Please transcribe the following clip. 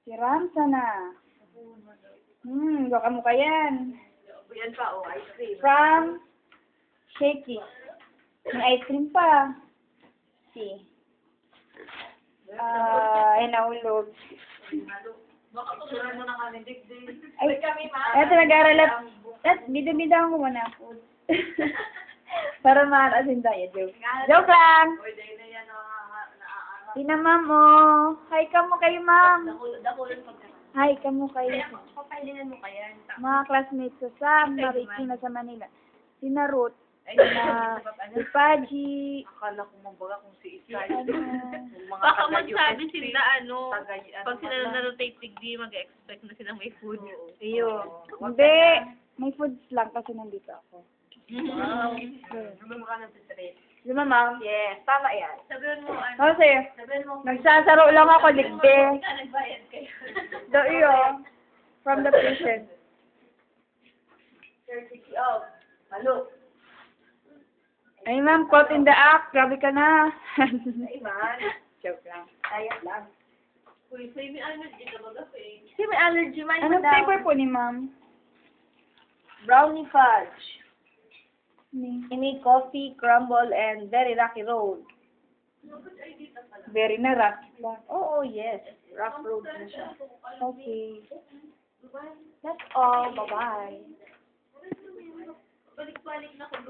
Si Ramsa na. Baka mo yan. Yan pa, oh, ice cream. From Shaky. May ice cream pa. Si. Ay, nahulog. Baka tutulan mo na kami, Dig. Ay, kami, ma. eto nag-aaral at bida-bida ko muna food. Para maarasin tayo, joke. Joke lang! Uy, dahil na yan, naaarap. Tina, ma'am, oh. Hi ka mo kayo, ma'am. Dakulan pagka. Hi ka mo kayo. Papailinan mo kaya. Mga classmates ko sa Marikina sa Manila. Sina Ruth. Ay, Si Paji. akala ko mabaga kung si Isay. Ano. Baka magsabi sila, pag sila na na-rotate digdi, mag-expect na sila may food. Iyo. Hindi. May foods lang kasi nandito ako. Wow. Lumang ka ng stress. Di ba, ma'am? Yes, tama yan. Sabihin mo, Kasi, nagsasaro lang ako, digdi. nagbayad kayo. Do iyo. From the patient. Certificate of. Halo. Ay, ma'am, caught in the act. Grabe ka na. Iman. Joke lang. Ayat lang. Uy, say may allergy ka baga, eh. Kasi may allergy man. Anong flavor po ni ma'am? Brownie fudge. Ni. Ini coffee, crumble, and very rocky road. Very na rock. Oo, yes. Rock road na siya. Okay. That's all. Bye-bye. Balik-balik na kung